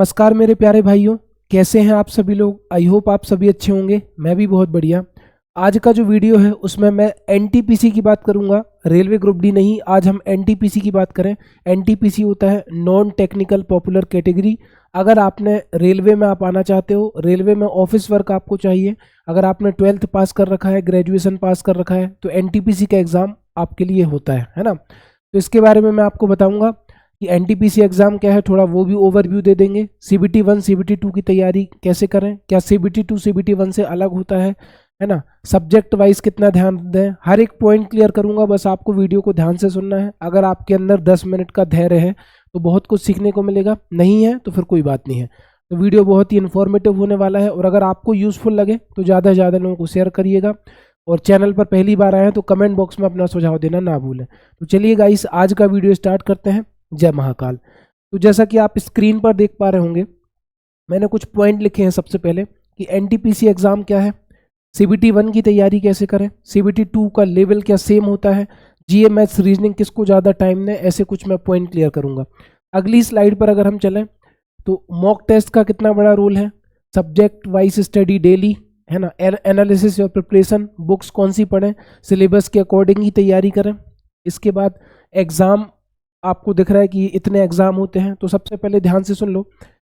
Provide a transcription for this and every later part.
नमस्कार मेरे प्यारे भाइयों, कैसे हैं आप सभी लोग। आई होप आप सभी अच्छे होंगे। मैं भी बहुत बढ़िया। आज का जो वीडियो है उसमें मैं एनटीपीसी की बात करूंगा, रेलवे ग्रुप डी नहीं। आज हम एनटीपीसी की बात करें। एनटीपीसी होता है नॉन टेक्निकल पॉपुलर कैटेगरी। अगर आपने रेलवे में आप आना चाहते हो, रेलवे में ऑफिस वर्क आपको चाहिए, अगर आपने 12th पास कर रखा है, ग्रेजुएशन पास कर रखा है, तो एनटीपीसी का एग्ज़ाम आपके लिए होता है ना। तो इसके बारे में मैं आपको बताऊँगा कि एनटीपीसी एग्जाम क्या है, थोड़ा वो भी ओवरव्यू दे देंगे। सीबीटी 1 सीबीटी 2 की तैयारी कैसे करें, क्या सीबीटी 2 सीबीटी 1 से अलग होता है ना। सब्जेक्ट वाइज कितना ध्यान दें, हर एक पॉइंट क्लियर करूंगा। बस आपको वीडियो को ध्यान से सुनना है। अगर आपके अंदर 10 मिनट का धैर्य है तो बहुत कुछ सीखने को मिलेगा, नहीं है तो फिर कोई बात नहीं है। तो वीडियो बहुत ही इन्फॉर्मेटिव होने वाला है और अगर आपको यूजफुल लगे तो ज़्यादा से ज़्यादा लोगों को शेयर करिएगा। और चैनल पर पहली बार आए हैं तो कमेंट बॉक्स में अपना सुझाव देना ना भूलें। तो चलिए गाइस, आज का वीडियो स्टार्ट करते हैं। जय महाकाल। तो जैसा कि आप स्क्रीन पर देख पा रहे होंगे, मैंने कुछ पॉइंट लिखे हैं। सबसे पहले कि एनटीपीसी एग्जाम क्या है, सीबीटी 1 की तैयारी कैसे करें, सीबीटी 2 का लेवल क्या सेम होता है, जीए मैथ्स रीजनिंग किसको ज़्यादा टाइम दें, ऐसे कुछ मैं पॉइंट क्लियर करूंगा। अगली स्लाइड पर अगर हम चलें तो मॉक टेस्ट का कितना बड़ा रोल है, सब्जेक्ट वाइज स्टडी डेली, है ना, एनालिसिस और प्रिपरेशन, बुक्स कौन सी पढ़ें, सिलेबस के अकॉर्डिंग ही तैयारी करें। इसके बाद एग्ज़ाम आपको दिख रहा है कि इतने एग्जाम होते हैं। तो सबसे पहले ध्यान से सुन लो,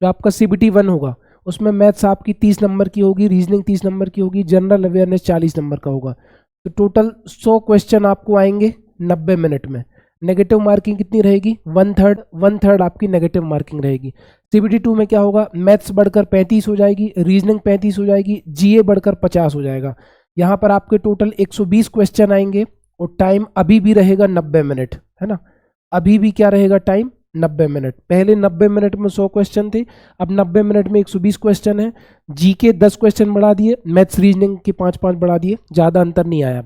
जो आपका सीबीटी 1 होगा उसमें मैथ्स आपकी 30 नंबर की होगी, रीजनिंग 30 नंबर की होगी, जनरल अवेयरनेस 40 नंबर का होगा। तो टोटल 100 क्वेश्चन आपको आएंगे 90 मिनट में। नेगेटिव मार्किंग कितनी रहेगी, वन थर्ड आपकी नेगेटिव मार्किंग रहेगी। सीबीटी 2 में क्या होगा, मैथ्स बढ़कर 35 हो जाएगी, रीजनिंग 35 हो जाएगी, जीए बढ़कर 50 हो जाएगा। यहाँ पर आपके टोटल 120 क्वेश्चन आएंगे और टाइम अभी भी रहेगा 90 मिनट, है ना। अभी भी क्या रहेगा टाइम, 90 मिनट। पहले 90 मिनट में 100 क्वेश्चन थे, अब 90 मिनट में 120 क्वेश्चन है। जीके 10 क्वेश्चन बढ़ा दिए, मैथ्स रीजनिंग के 5-5 बढ़ा दिए, ज़्यादा अंतर नहीं आया।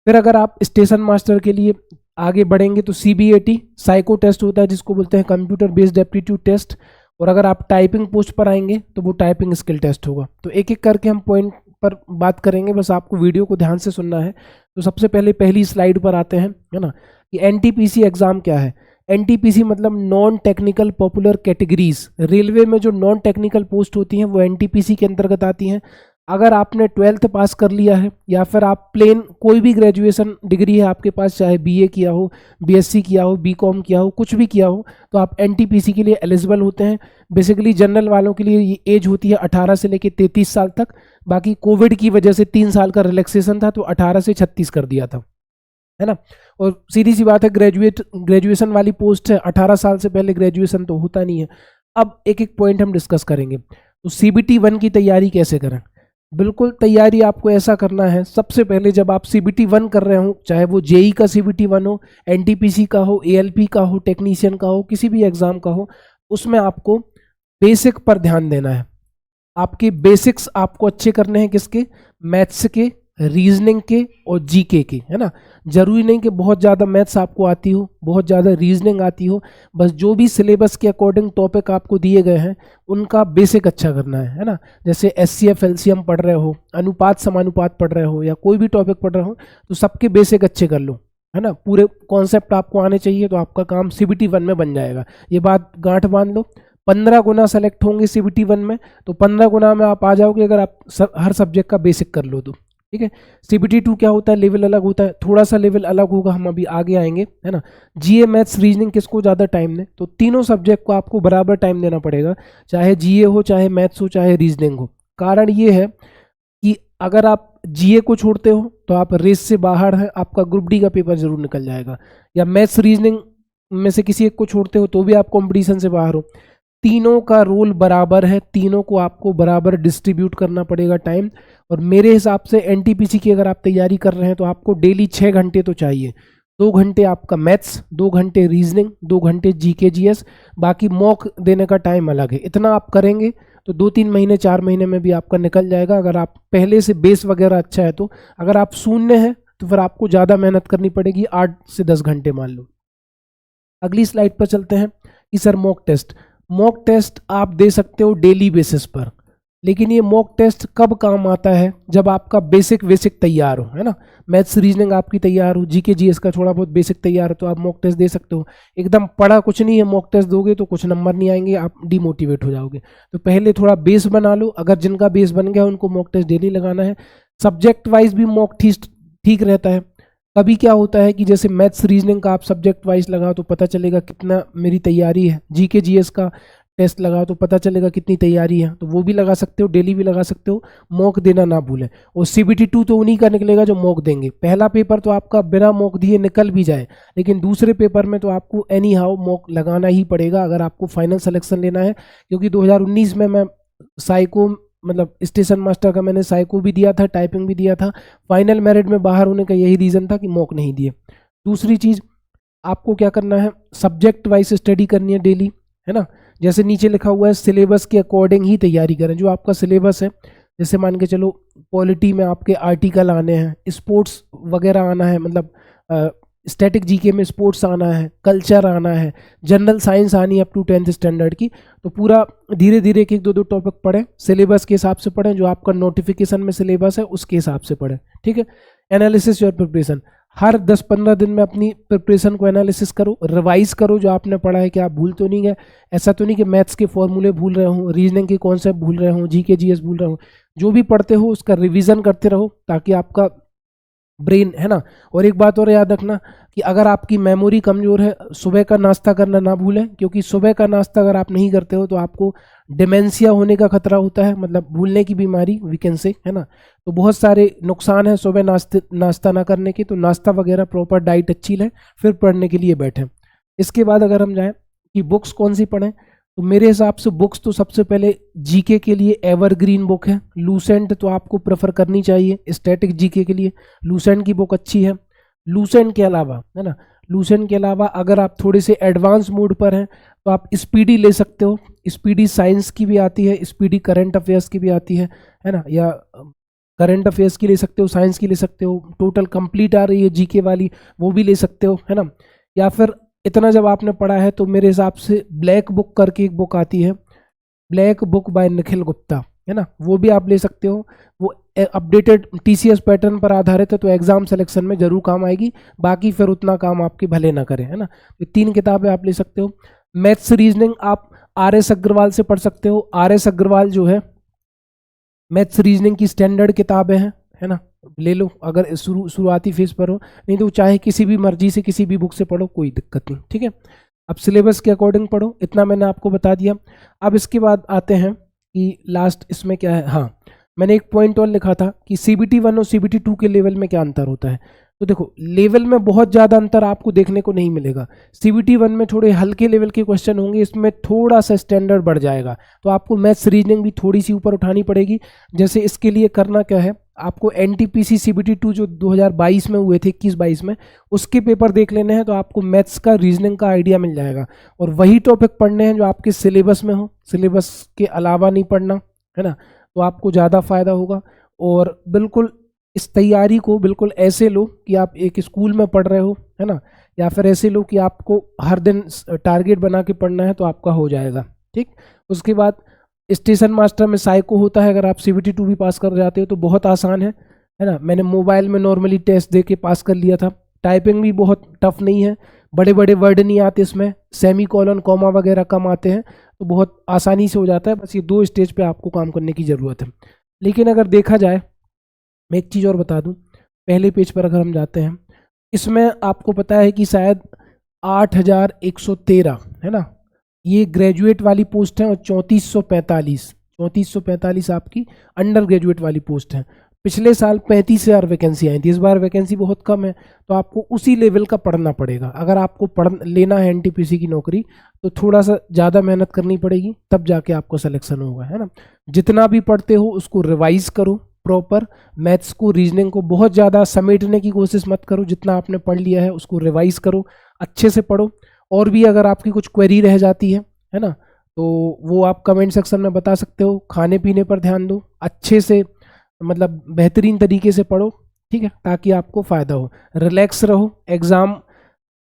फिर अगर आप स्टेशन मास्टर के लिए आगे बढ़ेंगे तो सीबीएटी साइको टेस्ट होता है, जिसको बोलते हैं कंप्यूटर बेस्ड एप्टीट्यूड टेस्ट। और अगर आप टाइपिंग पोस्ट पर आएंगे तो वो टाइपिंग स्किल टेस्ट होगा। तो एक एक करके हम पॉइंट पर बात करेंगे, बस आपको वीडियो को ध्यान से सुनना है। तो सबसे पहले पहली स्लाइड पर आते हैं, है ना, कि एनटीपीसी एग्जाम क्या है। एनटीपीसी मतलब non technical popular categories. Railway में जो नॉन टेक्निकल पोस्ट होती हैं वो एनटीपीसी के अंतर्गत आती हैं। अगर आपने 12th पास कर लिया है या फिर आप प्लेन कोई भी ग्रेजुएशन डिग्री है आपके पास, चाहे बीए किया हो, बीएससी किया हो, बीकॉम किया हो, कुछ भी किया हो, तो आप एनटीपीसी के लिए एलिजिबल होते हैं। बेसिकली जनरल वालों के लिए ये एज होती है 18 से लेकर 33 साल तक। बाकी कोविड की वजह से 3 साल का रिलैक्सेशन था तो 18 से 36 कर दिया था, है ना। और सीधी सी बात है, ग्रेजुएशन वाली पोस्ट है, 18 साल से पहले ग्रेजुएशन तो होता नहीं है। अब एक एक पॉइंट हम डिस्कस करेंगे। तो सीबीटी 1 की तैयारी कैसे करें। बिल्कुल तैयारी आपको ऐसा करना है, सबसे पहले जब आप सीबीटी 1 कर रहे हो, चाहे वो जेई का सीबीटी 1 हो, एनटीपीसी का हो, एएलपी का हो, टेक्नीशियन का हो, किसी भी एग्जाम का हो, उसमें आपको बेसिक पर ध्यान देना है। आपके बेसिक्स आपको अच्छे करने हैं, किसके, मैथ्स के, रीजनिंग के और जीके के, है ना। जरूरी नहीं कि बहुत ज़्यादा मैथ्स आपको आती हो, बहुत ज़्यादा रीजनिंग आती हो, बस जो भी सिलेबस के अकॉर्डिंग टॉपिक आपको दिए गए हैं उनका बेसिक अच्छा करना है ना। जैसे एचसीएफ एलसीएम पढ़ रहे हो, अनुपात समानुपात पढ़ रहे हो, या कोई भी टॉपिक पढ़ रहे हो, तो सबके बेसिक अच्छे कर लो, है ना। पूरे कॉन्सेप्ट आपको आने चाहिए, तो आपका काम सीबीटी 1 में बन जाएगा। ये बात गांठ बांध लो। 15 गुना सेलेक्ट होंगे सीबीटी 1 में, तो 15 गुना में आप आ जाओगे अगर आप हर सब्जेक्ट का बेसिक कर लो तो, ठीक है। सीबीटी 2 क्या होता है, लेवल अलग होता है, थोड़ा सा लेवल अलग होगा, हम अभी आगे आएंगे, है ना। जीए मैथ्स रीजनिंग किसको ज़्यादा टाइम दें, तो तीनों सब्जेक्ट को आपको बराबर टाइम देना पड़ेगा, चाहे जीए हो, चाहे मैथ्स हो, चाहे रीजनिंग हो। कारण ये है कि अगर आप जीए को छोड़ते हो तो आप रेस से बाहर हैं, आपका ग्रुप डी का पेपर जरूर निकल जाएगा। या मैथ्स रीजनिंग में से किसी एक को छोड़ते हो तो भी आप कॉम्पिटिशन से बाहर हो। तीनों का रोल बराबर है, तीनों को आपको बराबर डिस्ट्रीब्यूट करना पड़ेगा टाइम। और मेरे हिसाब से एनटीपीसी की अगर आप तैयारी कर रहे हैं तो आपको डेली 6 घंटे तो चाहिए। 2 घंटे आपका मैथ्स, 2 घंटे रीजनिंग, 2 घंटे जीके जीएस, बाकी मॉक देने का टाइम अलग है। इतना आप करेंगे तो 2-3 महीने 4 महीने में भी आपका निकल जाएगा, अगर आप पहले से बेस वगैरह अच्छा है तो। अगर आप शून्य हैं तो फिर आपको ज़्यादा मेहनत करनी पड़ेगी, 8 से 10 घंटे मान लो। अगली स्लाइड पर चलते हैं कि sir mock test. Mock test आप दे सकते हो डेली बेसिस पर, लेकिन ये मॉक टेस्ट कब काम आता है, जब आपका बेसिक तैयार हो, है ना। मैथ्स रीजनिंग आपकी तैयार हो, जीके जीएस का थोड़ा बहुत बेसिक तैयार हो, तो आप मॉक टेस्ट दे सकते हो। एकदम पढ़ा कुछ नहीं है, मॉक टेस्ट दोगे तो कुछ नंबर नहीं आएंगे, आप डिमोटिवेट हो जाओगे। तो पहले थोड़ा बेस बना लो, अगर जिनका बेस बन गया उनको मॉक टेस्ट डेली लगाना है। सब्जेक्ट वाइज भी मॉक ठीक रहता है। कभी क्या होता है कि जैसे मैथ्स रीजनिंग का आप सब्जेक्ट वाइज लगाओ तो पता चलेगा कितना मेरी तैयारी है, जीके जीएस का टेस्ट लगाओ तो पता चलेगा कितनी तैयारी है, तो वो भी लगा सकते हो, डेली भी लगा सकते हो। मॉक देना ना भूलें। और CBT 2 तो उन्हीं का निकलेगा जो मॉक देंगे। पहला पेपर तो आपका बिना मॉक दिए निकल भी जाए, लेकिन दूसरे पेपर में तो आपको एनी हाउ मॉक लगाना ही पड़ेगा अगर आपको फाइनल सिलेक्शन लेना है। क्योंकि 2019 में मैं साइको मतलब स्टेशन मास्टर का मैंने साइको भी दिया था, टाइपिंग भी दिया था। फाइनल मेरिट में बाहर होने का यही रीज़न था कि मॉक नहीं दिए। दूसरी चीज़, आपको क्या करना है, सब्जेक्ट वाइज स्टडी करनी है डेली, है ना। जैसे नीचे लिखा हुआ है सिलेबस के अकॉर्डिंग ही तैयारी करें। जो आपका सिलेबस है, जैसे मान के चलो पॉलिटी में आपके आर्टिकल आने हैं, स्पोर्ट्स वगैरह आना है, मतलब स्टैटिक जीके में स्पोर्ट्स आना है, कल्चर आना है, जनरल साइंस आनी है अप टू 10th स्टैंडर्ड की, तो पूरा धीरे धीरे एक दो टॉपिक पढ़ें, सिलेबस के हिसाब से पढ़ें, जो आपका नोटिफिकेशन में सिलेबस है उसके हिसाब से पढ़ें, ठीक है। एनालिसिस योर प्रिपरेशन, हर 10-15 दिन में अपनी प्रिपरेशन को एनालिसिस करो, रिवाइज करो जो आपने पढ़ा है कि आप भूल तो नहीं गए। ऐसा तो नहीं कि मैथ्स के फॉर्मूले भूल रहे हो, रीजनिंग के कॉन्सेप्ट भूल रहे हो, जीके जीएस भूल रहे हो। जो भी पढ़ते हो उसका रिवीजन करते रहो ताकि आपका ब्रेन, है ना। और एक बात और याद रखना कि अगर आपकी मेमोरी कमज़ोर है, सुबह का नाश्ता करना ना भूलें, क्योंकि सुबह का नाश्ता अगर आप नहीं करते हो तो आपको डिमेंशिया होने का खतरा होता है, मतलब भूलने की बीमारी वी कैन से, है ना। तो बहुत सारे नुकसान हैं सुबह नाश्ता ना करने के। तो नाश्ता वगैरह प्रॉपर डाइट अच्छी लें, फिर पढ़ने के लिए बैठें। इसके बाद अगर हम जाएँ कि बुक्स कौन सी पढ़ें, तो मेरे हिसाब से बुक्स तो सबसे पहले जीके के लिए एवरग्रीन बुक है लूसेंट, तो आपको प्रेफर करनी चाहिए। स्टैटिक जीके के लिए लूसेंट की बुक अच्छी है। लूसेंट के अलावा, है ना, लूसेंट के अलावा अगर आप थोड़े से एडवांस मोड पर हैं तो आप स्पीडी ले सकते हो। स्पीडी साइंस की भी आती है, स्पीडी करंट अफेयर्स की भी आती है ना, या करंट अफेयर्स की ले सकते हो, साइंस की ले सकते हो। टोटल कंप्लीट आ रही है जीके वाली, वो भी ले सकते हो, है ना। या फिर इतना जब आपने पढ़ा है तो मेरे हिसाब से ब्लैक बुक करके एक बुक आती है, black book by Nikhil Gupta, है ना, वो भी आप ले सकते हो। वो अपडेटेड TCS पैटर्न पर आधारित है, तो एग्जाम सिलेक्शन में जरूर काम आएगी। बाकी फिर उतना काम आपके भले ना करें, है ना। तो 3 किताबें आप ले सकते हो। मैथ्स रीजनिंग आप RS अग्रवाल से पढ़ सकते हो। RS अग्रवाल जो है मैथ्स रीजनिंग की स्टैंडर्ड किताबें हैं, है ना, ले लो अगर शुरुआती फेज पर हो। नहीं तो चाहे किसी भी मर्जी से किसी भी बुक से पढ़ो, कोई दिक्कत नहीं, ठीक है। अब सिलेबस के अकॉर्डिंग पढ़ो, इतना मैंने आपको बता दिया। अब इसके बाद आते हैं कि लास्ट इसमें क्या है। हाँ, मैंने एक पॉइंट और लिखा था कि CBT 1 और CBT 2 के लेवल में क्या अंतर होता है। तो देखो, लेवल में बहुत ज़्यादा अंतर आपको देखने को नहीं मिलेगा। CBT 1 में थोड़े हल्के लेवल के क्वेश्चन होंगे, इसमें थोड़ा सा स्टैंडर्ड बढ़ जाएगा, तो आपको मैथ्स रीजनिंग भी थोड़ी सी ऊपर उठानी पड़ेगी। जैसे इसके लिए करना क्या है, आपको NTPC CBT 2 जो 2022 में हुए थे, 21-22 में, उसके पेपर देख लेने हैं, तो आपको मैथ्स का रीजनिंग का आइडिया मिल जाएगा। और वही टॉपिक पढ़ने हैं जो आपके सिलेबस में हो, सिलेबस के अलावा नहीं पढ़ना, है ना, तो आपको ज़्यादा फायदा होगा। और बिल्कुल इस तैयारी को बिल्कुल ऐसे लो कि आप एक स्कूल में पढ़ रहे हो, है ना, या फिर ऐसे लो कि आपको हर दिन टारगेट बना के पढ़ना है, तो आपका हो जाएगा, ठीक। उसके बाद स्टेशन मास्टर में साइको होता है, अगर आप CBT 2 भी पास कर जाते हो तो बहुत आसान है ना। मैंने मोबाइल में नॉर्मली टेस्ट दे के पास कर लिया था। टाइपिंग भी बहुत टफ नहीं है, बड़े बड़े वर्ड नहीं आते इसमें, सेमी कॉलन कॉमा वगैरह कम आते हैं, तो बहुत आसानी से हो जाता है। बस ये 2 स्टेज पे आपको काम करने की ज़रूरत है। लेकिन अगर देखा जाए, मैं एक चीज़ और बता दूं, पहले पेज पर अगर हम जाते हैं, इसमें आपको पता है कि शायद 8113, है ना, ये ग्रेजुएट वाली पोस्ट है, और 3445 आपकी अंडर ग्रेजुएट वाली पोस्ट है। पिछले साल 35,000 वैकेंसी आई थी, इस बार वैकेंसी बहुत कम है, तो आपको उसी लेवल का पढ़ना पड़ेगा। अगर आपको लेना है NTPC की नौकरी, तो थोड़ा सा ज़्यादा मेहनत करनी पड़ेगी, तब जाके आपको सिलेक्शन होगा, है ना। जितना भी पढ़ते हो उसको रिवाइज करो प्रॉपर। मैथ्स को, रीजनिंग को बहुत ज़्यादा समेटने की कोशिश मत करो, जितना आपने पढ़ लिया है उसको रिवाइज करो, अच्छे से पढ़ो। और भी अगर आपकी कुछ क्वेरी रह जाती है ना, तो वो आप कमेंट सेक्शन में बता सकते हो। खाने पीने पर ध्यान दो, अच्छे से मतलब बेहतरीन तरीके से पढ़ो, ठीक है, ताकि आपको फ़ायदा हो। रिलैक्स रहो, एग्ज़ाम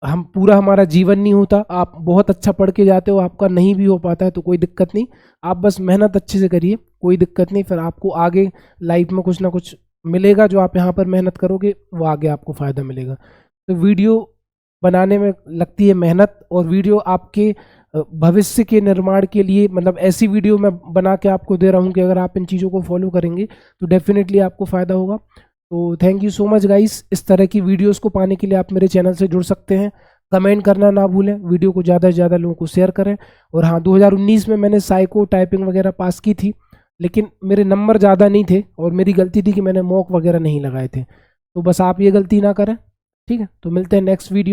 हमारा जीवन नहीं होता। आप बहुत अच्छा पढ़ के जाते हो, आपका नहीं भी हो पाता है तो कोई दिक्कत नहीं, आप बस मेहनत अच्छे से करिए, कोई दिक्कत नहीं, फिर आपको आगे लाइफ में कुछ ना कुछ मिलेगा, जो आप यहाँ पर मेहनत करोगे वो आगे आपको फ़ायदा मिलेगा। तो वीडियो बनाने में लगती है मेहनत, और वीडियो आपके भविष्य के निर्माण के लिए, मतलब ऐसी वीडियो मैं बना के आपको दे रहा हूँ कि अगर आप इन चीज़ों को फॉलो करेंगे तो डेफिनेटली आपको फ़ायदा होगा। तो thank you so much guys. इस तरह की वीडियोस को पाने के लिए आप मेरे चैनल से जुड़ सकते हैं। कमेंट करना ना भूलें, वीडियो को ज़्यादा से ज़्यादा लोगों को शेयर करें। और हाँ, 2019 में मैंने साइको टाइपिंग वगैरह पास की थी, लेकिन मेरे नंबर ज़्यादा नहीं थे, और मेरी गलती थी कि मैंने मॉक वगैरह नहीं लगाए थे। तो बस आप ये गलती ना करें, ठीक है। तो मिलते हैं नेक्स्ट वीडियो।